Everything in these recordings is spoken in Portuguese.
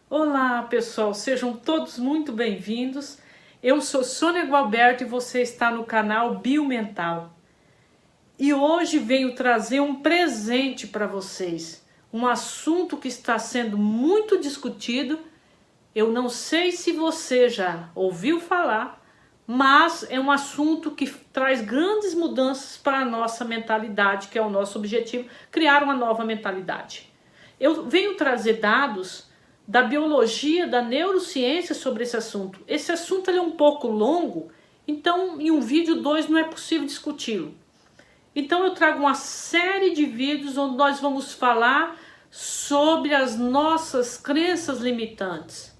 Olá pessoal, sejam todos muito bem-vindos. Eu sou Sônia Gualberto e você está no canal Biomental. E hoje venho trazer um presente para vocês. Um assunto que está sendo muito discutido. Eu não sei se você já ouviu falar, mas é um assunto que traz grandes mudanças para a nossa mentalidade, que é o nosso objetivo, criar uma nova mentalidade. Eu venho trazer dados da biologia, da neurociência sobre esse assunto. Esse assunto ele é um pouco longo, então em um vídeo 2 não é possível discuti-lo. Então eu trago uma série de vídeos onde nós vamos falar sobre as nossas crenças limitantes.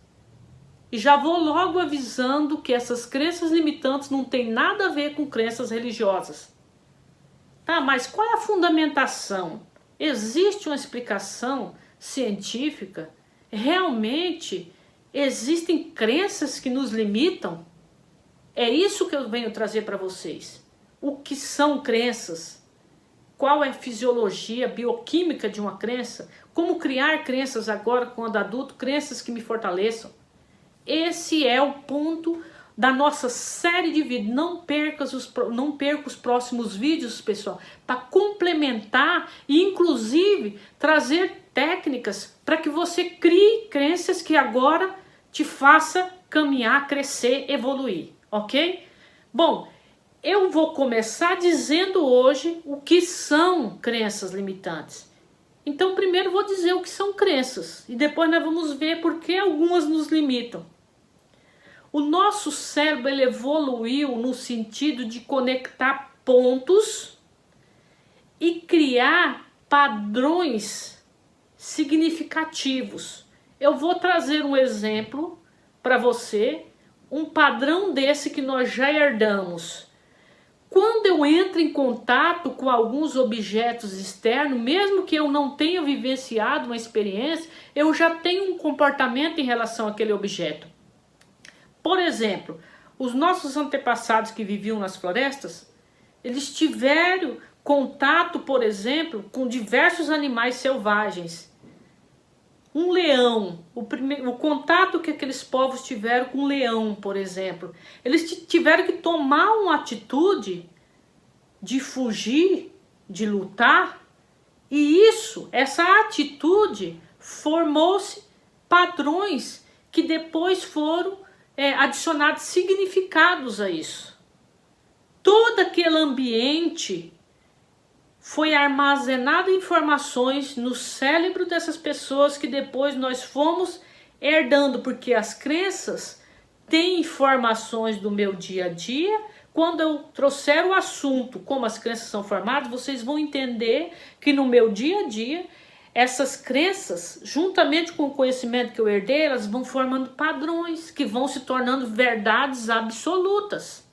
E já vou logo avisando que essas crenças limitantes não tem nada a ver com crenças religiosas. Tá, mas qual é a fundamentação? Existe uma explicação científica? Realmente existem crenças que nos limitam? É isso que eu venho trazer para vocês. O que são crenças? Qual é a fisiologia bioquímica de uma crença? Como criar crenças agora, quando adulto, crenças que me fortaleçam? Esse é o ponto da nossa série de vídeos. Não perca os próximos vídeos, pessoal, para complementar e inclusive trazer técnicas para que você crie crenças que agora te faça caminhar, crescer, evoluir, ok? Bom, eu vou começar dizendo hoje o que são crenças limitantes. Então primeiro vou dizer o que são crenças e depois nós vamos ver por que algumas nos limitam. O nosso cérebro ele evoluiu no sentido de conectar pontos e criar padrões significativos. Eu vou trazer um exemplo para você, um padrão desse que nós já herdamos. Quando eu entro em contato com alguns objetos externos, mesmo que eu não tenha vivenciado uma experiência, eu já tenho um comportamento em relação àquele objeto. Por exemplo, os nossos antepassados que viviam nas florestas, eles tiveram contato, por exemplo, com diversos animais selvagens. Um leão, o contato que aqueles povos tiveram com um leão, por exemplo. Eles tiveram que tomar uma atitude de fugir, de lutar. E essa atitude, formou-se padrões que depois foram adicionados significados a isso. Todo aquele ambiente foi armazenado informações no cérebro dessas pessoas que depois nós fomos herdando, porque as crenças têm informações do meu dia a dia. Quando eu trouxer o assunto, como as crenças são formadas, vocês vão entender que no meu dia a dia, essas crenças, juntamente com o conhecimento que eu herdei, elas vão formando padrões que vão se tornando verdades absolutas.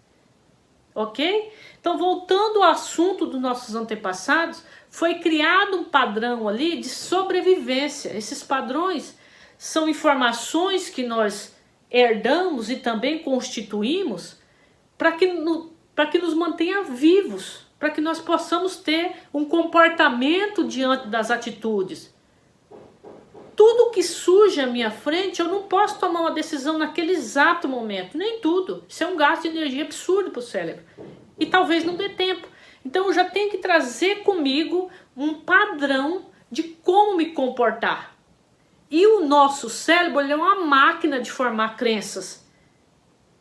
Ok? Então, voltando ao assunto dos nossos antepassados, foi criado um padrão ali de sobrevivência. Esses padrões são informações que nós herdamos e também constituímos para que nos mantenha vivos, para que nós possamos ter um comportamento diante das atitudes. Tudo que surge à minha frente, eu não posso tomar uma decisão naquele exato momento, nem tudo. Isso é um gasto de energia absurdo para o cérebro. E talvez não dê tempo. Então eu já tenho que trazer comigo um padrão de como me comportar. E o nosso cérebro ele é uma máquina de formar crenças.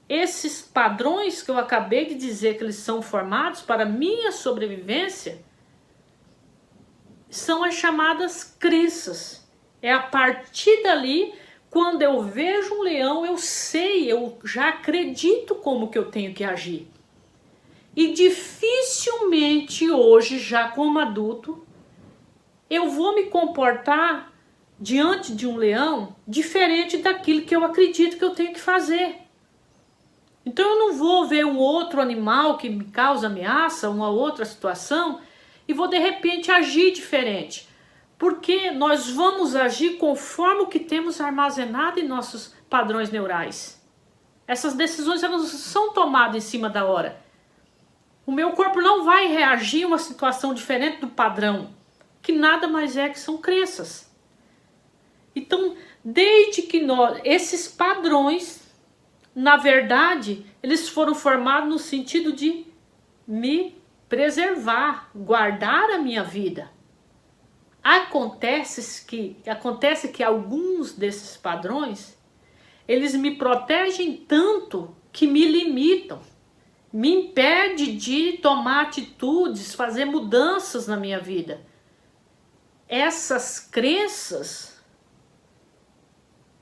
Esses padrões que eu acabei de dizer que eles são formados para minha sobrevivência são as chamadas crenças. É a partir dali, quando eu vejo um leão, eu sei, eu já acredito como que eu tenho que agir. E dificilmente hoje, já como adulto, eu vou me comportar diante de um leão diferente daquilo que eu acredito que eu tenho que fazer. Então eu não vou ver um outro animal que me causa ameaça, uma outra situação, e vou de repente agir diferente. Porque nós vamos agir conforme o que temos armazenado em nossos padrões neurais. Essas decisões elas não são tomadas em cima da hora. O meu corpo não vai reagir a uma situação diferente do padrão, que nada mais é que são crenças. Então, desde que esses padrões, na verdade, eles foram formados no sentido de me preservar, guardar a minha vida. Acontece que alguns desses padrões, eles me protegem tanto que me limitam, me impede de tomar atitudes, fazer mudanças na minha vida. Essas crenças,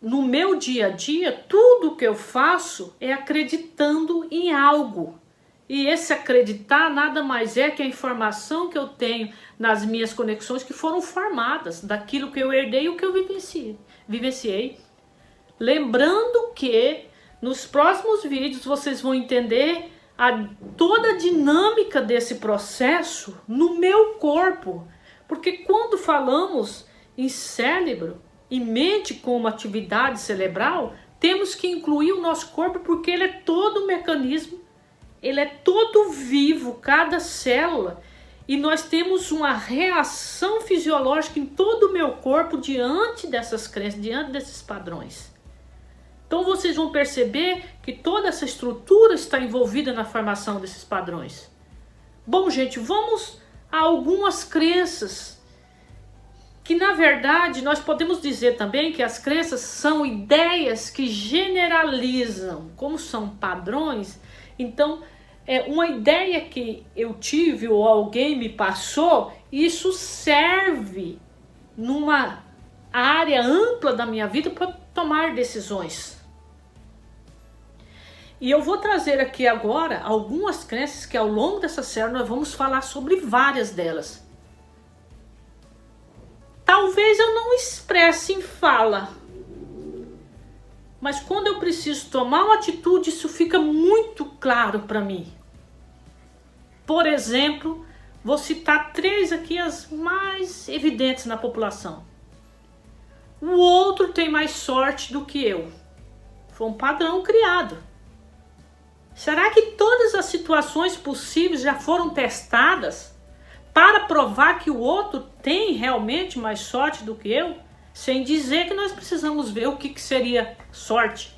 no meu dia a dia, tudo que eu faço é acreditando em algo. E esse acreditar nada mais é que a informação que eu tenho nas minhas conexões que foram formadas daquilo que eu herdei e o que eu vivenciei. Lembrando que nos próximos vídeos vocês vão entender toda a dinâmica desse processo no meu corpo. Porque quando falamos em cérebro e mente como atividade cerebral, temos que incluir o nosso corpo porque ele é todo um mecanismo, ele é todo vivo, cada célula. E nós temos uma reação fisiológica em todo o meu corpo diante dessas crenças, diante desses padrões. Então vocês vão perceber que toda essa estrutura está envolvida na formação desses padrões. Bom, gente, vamos a algumas crenças que, na verdade, nós podemos dizer também que as crenças são ideias que generalizam, como são padrões. Então, uma ideia que eu tive ou alguém me passou, isso serve numa área ampla da minha vida para tomar decisões. E eu vou trazer aqui agora algumas crenças que ao longo dessa série nós vamos falar sobre várias delas. Talvez eu não expresse em fala, mas quando eu preciso tomar uma atitude, isso fica muito claro para mim. Por exemplo, vou citar 3 aqui as mais evidentes na população. O outro tem mais sorte do que eu. Foi um padrão criado. Será que todas as situações possíveis já foram testadas para provar que o outro tem realmente mais sorte do que eu? Sem dizer que nós precisamos ver o que seria sorte.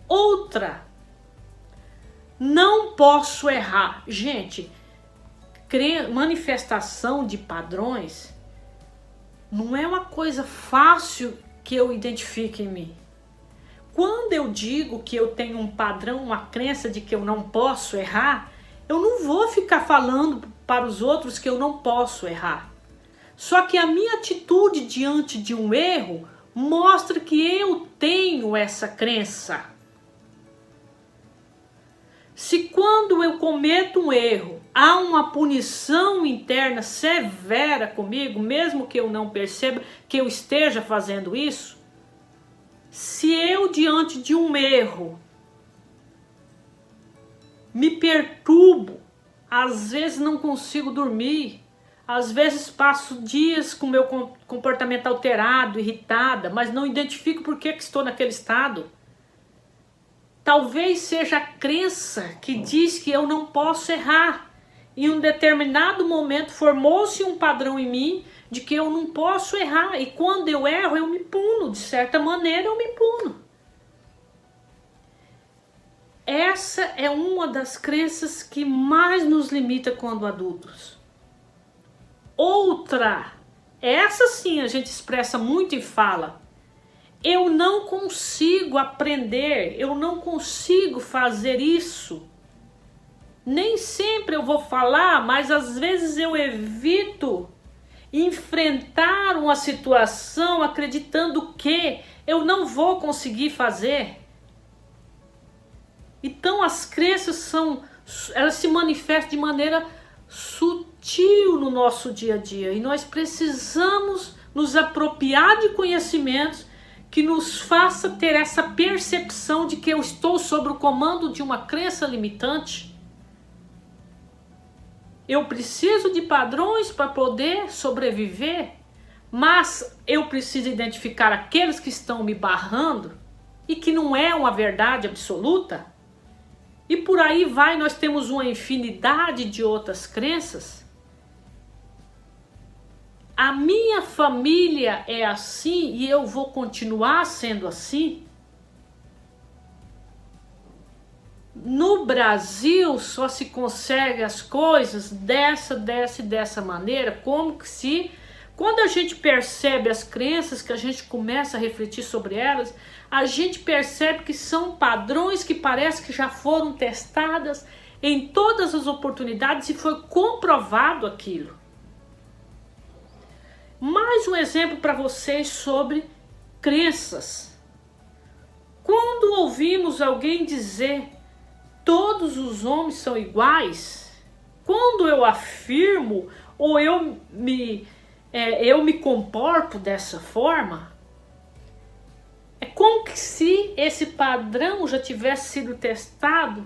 Outra. Não posso errar. Gente, manifestação de padrões não é uma coisa fácil que eu identifique em mim. Quando eu digo que eu tenho um padrão, uma crença de que eu não posso errar, eu não vou ficar falando para os outros que eu não posso errar. Só que a minha atitude diante de um erro mostra que eu tenho essa crença. Se quando eu cometo um erro, há uma punição interna severa comigo, mesmo que eu não perceba que eu esteja fazendo isso, se eu diante de um erro me perturbo, às vezes não consigo dormir, às vezes passo dias com meu comportamento alterado, irritada, mas não identifico por que estou naquele estado. Talvez seja a crença que diz que eu não posso errar. Em um determinado momento formou-se um padrão em mim de que eu não posso errar. E quando eu erro, eu me puno. De certa maneira, eu me puno. Essa é uma das crenças que mais nos limita quando adultos. Outra, essa sim a gente expressa muito e fala. Eu não consigo aprender, eu não consigo fazer isso. Nem sempre eu vou falar, mas às vezes eu evito enfrentar uma situação acreditando que eu não vou conseguir fazer. Então as crenças elas se manifestam de maneira sutil no nosso dia a dia. E nós precisamos nos apropriar de conhecimentos que nos faça ter essa percepção de que eu estou sob o comando de uma crença limitante. Eu preciso de padrões para poder sobreviver, mas eu preciso identificar aqueles que estão me barrando e que não é uma verdade absoluta. E por aí vai, nós temos uma infinidade de outras crenças. A minha família é assim e eu vou continuar sendo assim. No Brasil só se consegue as coisas dessa maneira, como que se, quando a gente percebe as crenças, que a gente começa a refletir sobre elas, a gente percebe que são padrões que parece que já foram testadas em todas as oportunidades e foi comprovado aquilo. Mais um exemplo para vocês sobre crenças. Quando ouvimos alguém dizer todos os homens são iguais, quando eu afirmo ou eu me comporto dessa forma, é como que se esse padrão já tivesse sido testado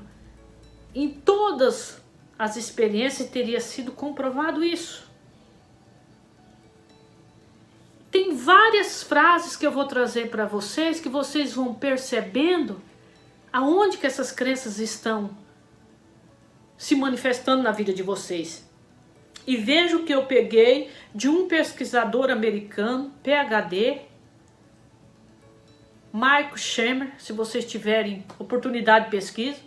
em todas as experiências e teria sido comprovado isso. Tem várias frases que eu vou trazer para vocês, que vocês vão percebendo aonde que essas crenças estão se manifestando na vida de vocês. E vejo que eu peguei de um pesquisador americano, PhD, Michael Shermer, se vocês tiverem oportunidade de pesquisa.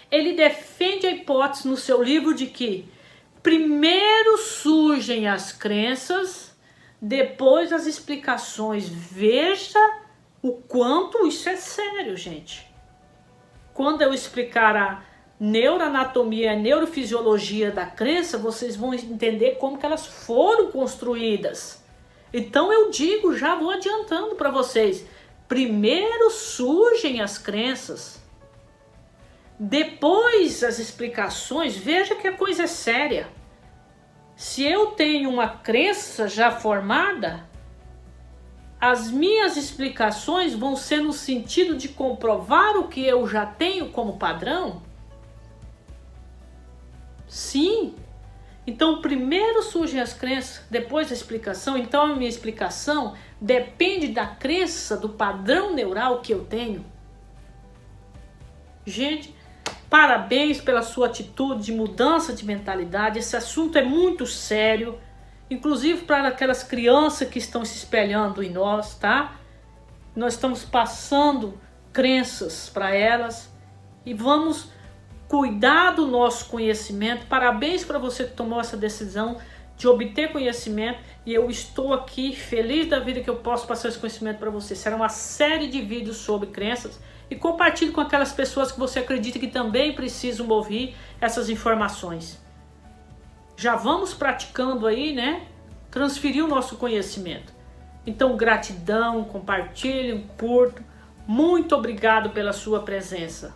Ele defende a hipótese no seu livro de que primeiro surgem as crenças, depois as explicações. Veja o quanto isso é sério, gente. Quando eu explicar a neuroanatomia, a neurofisiologia da crença, vocês vão entender como que elas foram construídas. Então eu digo, já vou adiantando para vocês, primeiro surgem as crenças, depois as explicações. Veja que a coisa é séria. Se eu tenho uma crença já formada, as minhas explicações vão ser no sentido de comprovar o que eu já tenho como padrão? Sim. Então, primeiro surgem as crenças, depois a explicação. Então, a minha explicação depende da crença, do padrão neural que eu tenho. Gente, parabéns pela sua atitude de mudança de mentalidade. Esse assunto é muito sério, inclusive para aquelas crianças que estão se espelhando em nós, tá? Nós estamos passando crenças para elas e vamos cuidar do nosso conhecimento. Parabéns para você que tomou essa decisão de obter conhecimento, e eu estou aqui feliz da vida que eu posso passar esse conhecimento para você. Será uma série de vídeos sobre crenças e compartilhe com aquelas pessoas que você acredita que também precisam ouvir essas informações. Já vamos praticando aí, né? Transferir o nosso conhecimento. Então, gratidão, compartilhem, curtam. Muito obrigado pela sua presença.